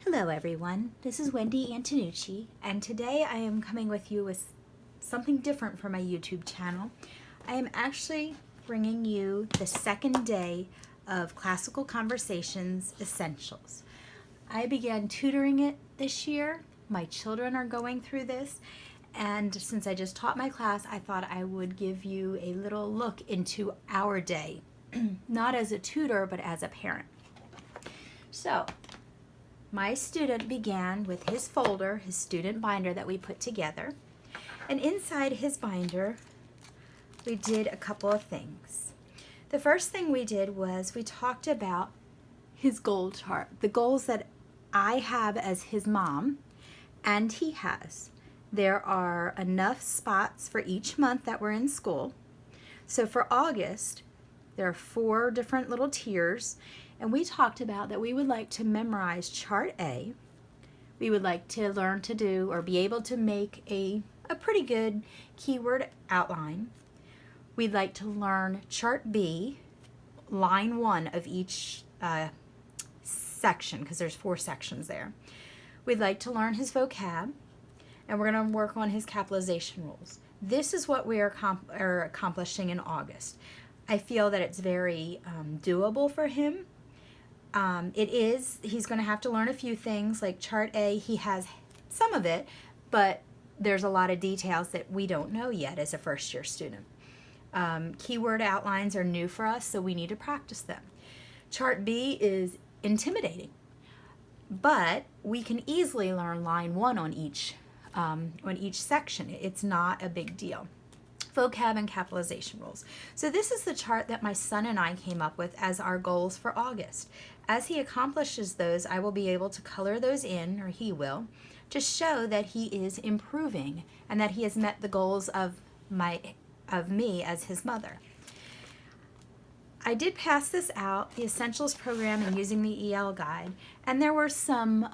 Hello everyone, this is Wendy Antonucci, and today I am coming with you with something different for my YouTube channel. I am actually bringing you the second day of Classical Conversations Essentials. I began tutoring it this year. My children are going through this, and since I just taught my class, I thought I would give you a little look into our day, not as a tutor, but as a parent. So, my student began with his folder, his student binder that we put together. And inside his binder, we did a couple of things. The first thing we did was we talked about his goal chart, the goals that I have as his mom and he has. There are enough spots for each month that we're in school. So for August, there are 4 different little tiers. And we talked about that we would like to memorize Chart A. We would like to learn to do or be able to make a pretty good keyword outline. We'd like to learn Chart B, line 1 of each section, because there's 4 sections there. We'd like to learn his vocab, and we're going to work on his capitalization rules. This is what we are accomplishing in August. I feel that it's very doable for him. He's going to have to learn a few things like Chart A. He has some of it, but there's a lot of details that we don't know yet as a first-year student. Keyword outlines are new for us, so we need to practice them. Chart B is intimidating, but we can easily learn line 1 on each section. It's not a big deal. Vocab and capitalization rules. So this is the chart that my son and I came up with as our goals for August. As he accomplishes those, I will be able to color those in, or he will, to show that he is improving and that he has met the goals of me as his mother. I did pass this out, the Essentials program and using the EL guide, and there were some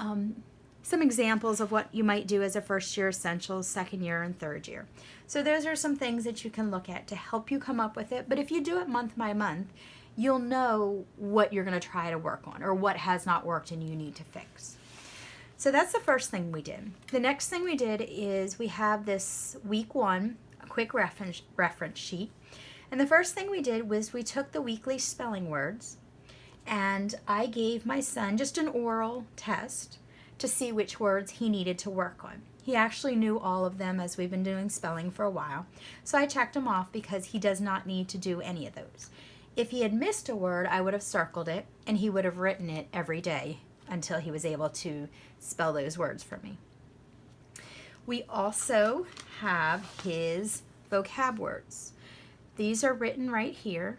examples of what you might do as a first-year Essentials, second year, and third year. So those are some things that you can look at to help you come up with it. But if you do it month by month, you'll know what you're going to try to work on or what has not worked and you need to fix. So that's the first thing we did. The next thing we did is we have this week 1, a quick reference sheet. And the first thing we did was we took the weekly spelling words, and I gave my son just an oral test to see which words he needed to work on. He actually knew all of them as we've been doing spelling for a while, so I checked him off because he does not need to do any of those. If he had missed a word, I would have circled it, and he would have written it every day until he was able to spell those words for me. We also have his vocab words. These are written right here.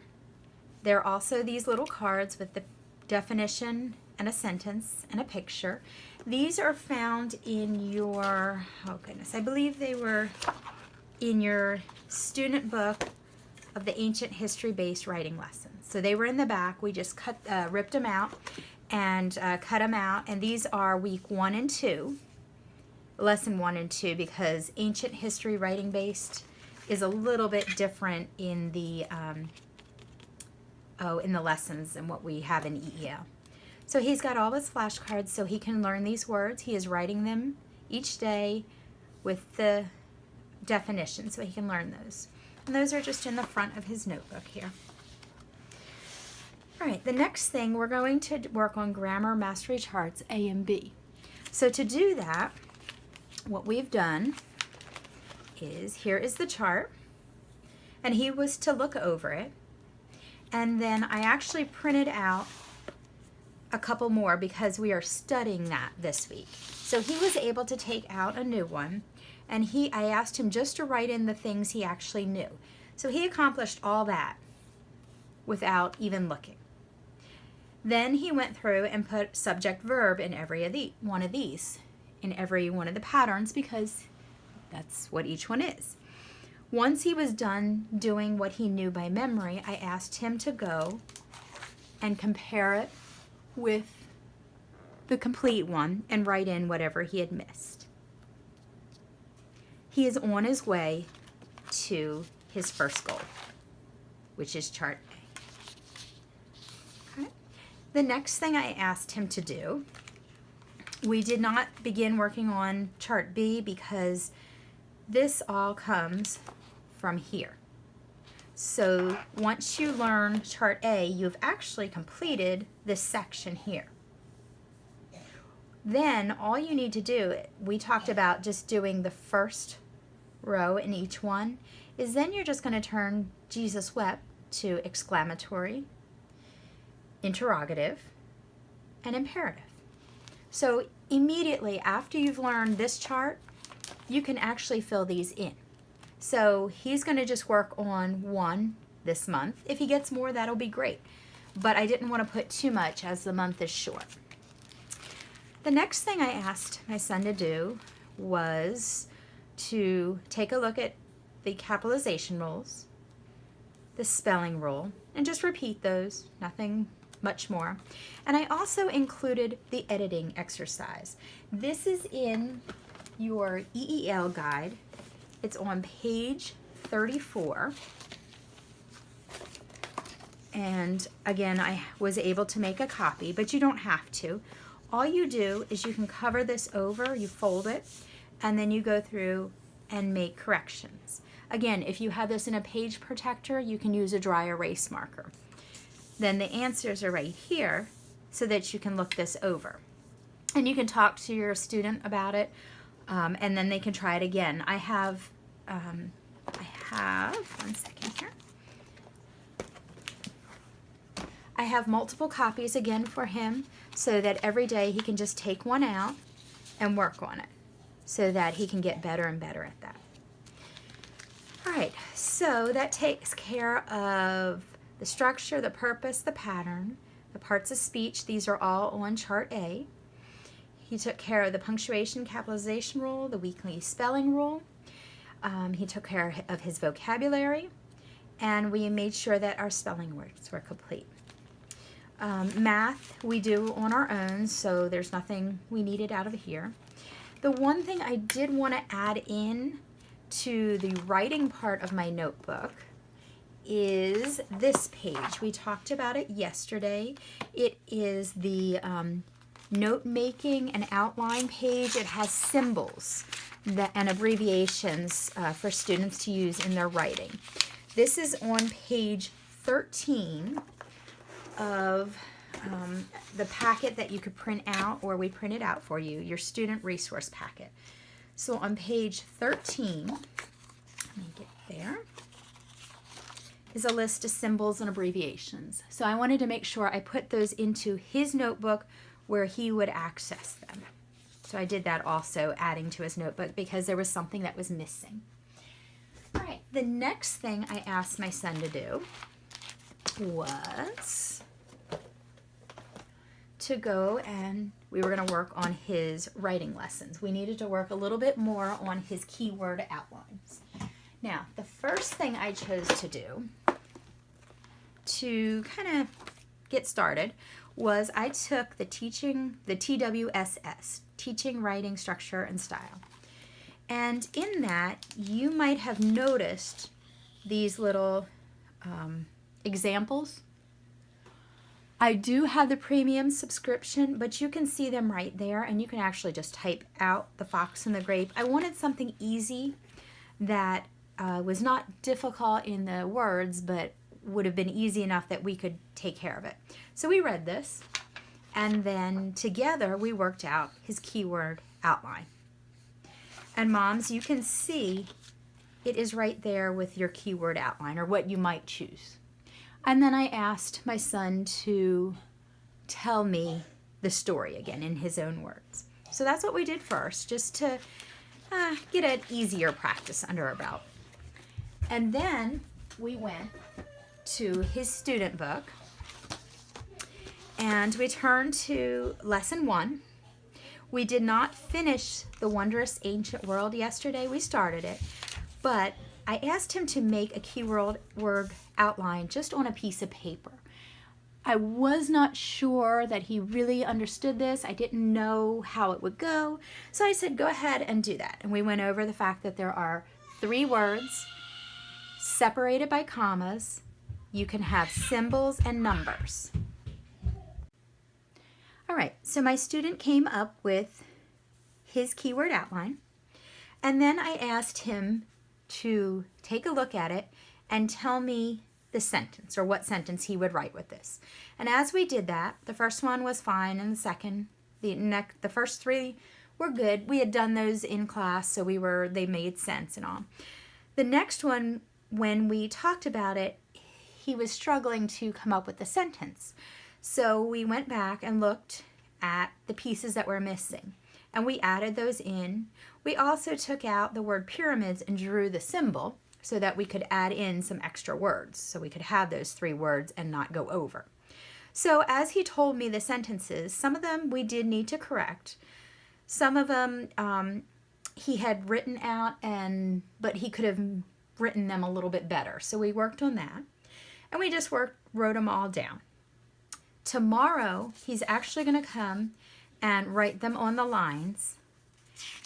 There are also these little cards with the definition and a sentence and a picture. These are found in your, oh goodness, I believe they were in your student book of the ancient history-based writing lessons. So they were in the back. We just ripped them out and cut them out. And these are week 1 and 2, lesson 1 and 2, because ancient history writing-based is a little bit different in the lessons than what we have in EEL. So he's got all his flashcards so he can learn these words. He is writing them each day with the definition so he can learn those. And those are just in the front of his notebook here. All right, the next thing, we're going to work on grammar mastery charts A and B. So to do that, what we've done is, here is the chart, and he was to look over it. And then I actually printed out a couple more because we are studying that this week. So he was able to take out a new one, and I asked him just to write in the things he actually knew. So he accomplished all that without even looking. Then he went through and put subject verb in every one of these, in every one of the patterns, because that's what each one is. Once he was done doing what he knew by memory, I asked him to go and compare it with the complete one and write in whatever he had missed. He is on his way to his first goal, which is chart A. Okay. The next thing I asked him to do We did not begin working on chart B because this all comes from here. So once you learn chart A, you've actually completed this section here. Then all you need to do, we talked about just doing the first row in each one, is then you're just going to turn Jesus wept to exclamatory, interrogative, and imperative. So immediately after you've learned this chart, you can actually fill these in. So he's going to just work on one this month. If he gets more, that'll be great. But I didn't want to put too much as the month is short. The next thing I asked my son to do was to take a look at the capitalization rules, the spelling rule, and just repeat those, nothing much more. And I also included the editing exercise. This is in your EEL guide. It's on page 34. And again, I was able to make a copy, but you don't have to. All you do is you can cover this over, you fold it, and then you go through and make corrections. Again, if you have this in a page protector, you can use a dry erase marker. Then the answers are right here so that you can look this over. And you can talk to your student about it, and then they can try it again. I have, one second here. I have multiple copies again for him so that every day he can just take one out and work on it so that he can get better and better at that. All right, so that takes care of the structure, the purpose, the pattern, the parts of speech. These are all on chart A. He took care of the punctuation, capitalization rule, the weekly spelling rule. He took care of his vocabulary, and we made sure that our spelling words were complete. Math we do on our own, so there's nothing we needed out of here. The one thing I did want to add in to the writing part of my notebook is this page. We talked about it yesterday. It is the note making and outline page. It has symbols and abbreviations for students to use in their writing. This is on page 13 of the packet that you could print out, or we printed out for you, your student resource packet. So on page 13, let me get there, is a list of symbols and abbreviations. So I wanted to make sure I put those into his notebook where he would access them. So I did that also, adding to his notebook because there was something that was missing. All right, the next thing I asked my son to do was to go and we were going to work on his writing lessons. We needed to work a little bit more on his keyword outlines. Now, the first thing I chose to do to kind of get started was I took the TWSS, Teaching, Writing, Structure, and Style. And in that, you might have noticed these little examples. I do have the premium subscription, but you can see them right there, and you can actually just type out the fox and the grape. I wanted something easy that was not difficult in the words, but would have been easy enough that we could take care of it. So we read this, and then together we worked out his keyword outline. And moms, you can see it is right there with your keyword outline, or what you might choose. And then I asked my son to tell me the story again in his own words. So that's what we did first, just to get an easier practice under our belt. And then we went to his student book, and we turned to lesson 1. We did not finish The Wondrous Ancient World yesterday. We started it, but I asked him to make a keyword word outline just on a piece of paper. I was not sure that he really understood this. I didn't know how it would go. So I said, go ahead and do that. And we went over the fact that there are 3 words separated by commas. You can have symbols and numbers. All All right, so my student came up with his keyword outline, and then I asked him to take a look at it and tell me the sentence, or what sentence he would write with this. And as we did that, the first one was fine, and the first three were good. We had done those in class, so they made sense and all. The next one, when we talked about it, he was struggling to come up with the sentence. So we went back and looked at the pieces that were missing, and we added those in. We also took out the word pyramids and drew the symbol so that we could add in some extra words, so we could have those 3 words and not go over. So as he told me the sentences, some of them we did need to correct. Some of them he had written out, but he could have written them a little bit better. So we worked on that, and we just wrote them all down. Tomorrow, he's actually going to come and write them on the lines,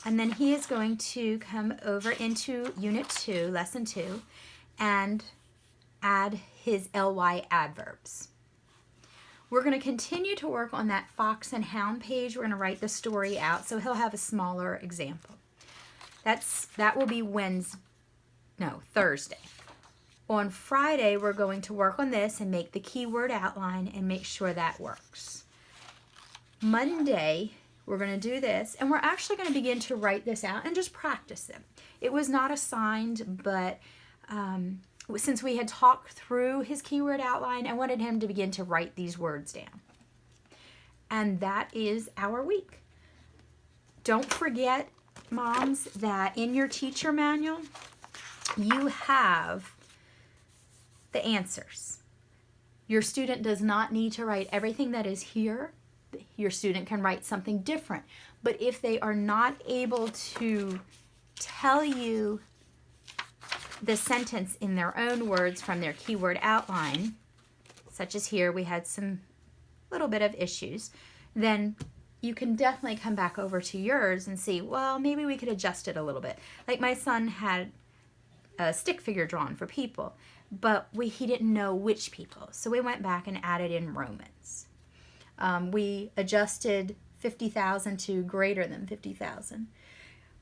and then he is going to come over into Unit 2, Lesson 2, and add his ly adverbs. We're going to continue to work on that fox and hound page. We're going to write the story out, so he'll have a smaller example. That will be Thursday. On Friday, we're going to work on this and make the keyword outline and make sure that works. Monday, we're going to do this, and we're actually going to begin to write this out and just practice it. It was not assigned, but since we had talked through his keyword outline, I wanted him to begin to write these words down. And that is our week. Don't forget, moms, that in your teacher manual, you have the answers. Your student does not need to write everything that is here. Your student can write something different. But if they are not able to tell you the sentence in their own words from their keyword outline, such as here we had some little bit of issues, then you can definitely come back over to yours and see, well, maybe we could adjust it a little bit. Like my son had a stick figure drawn for people, but he didn't know which people. So we went back and added in Romans. We adjusted 50,000 to greater than 50,000.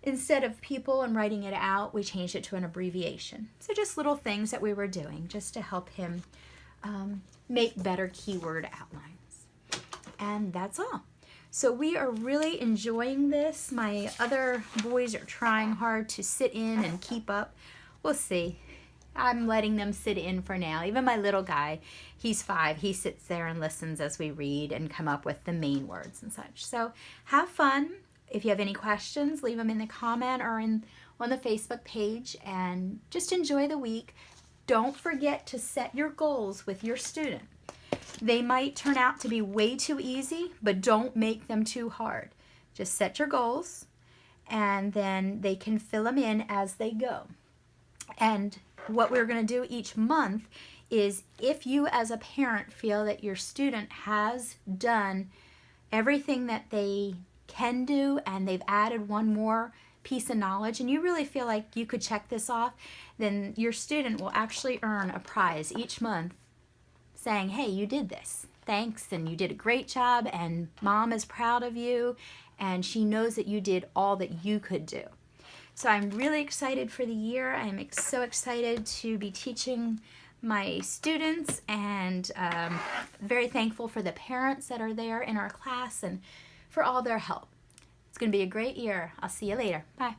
Instead of people and writing it out, we changed it to an abbreviation. So just little things that we were doing just to help him make better keyword outlines. And that's all. So we are really enjoying this. My other boys are trying hard to sit in and keep up. We'll see. I'm letting them sit in for now. Even my little guy, he's 5. He sits there and listens as we read and come up with the main words and such. So have fun. If you have any questions, leave them in the comment or on the Facebook page, and just enjoy the week. Don't forget to set your goals with your student. They might turn out to be way too easy, but don't make them too hard. Just set your goals, and then they can fill them in as they go. And what we're going to do each month is, if you as a parent feel that your student has done everything that they can do and they've added one more piece of knowledge and you really feel like you could check this off, then your student will actually earn a prize each month saying, hey, you did this. Thanks, and you did a great job, and mom is proud of you, and she knows that you did all that you could do. So I'm really excited for the year. I'm so excited to be teaching my students, and very thankful for the parents that are there in our class and for all their help. It's going to be a great year. I'll see you later. Bye.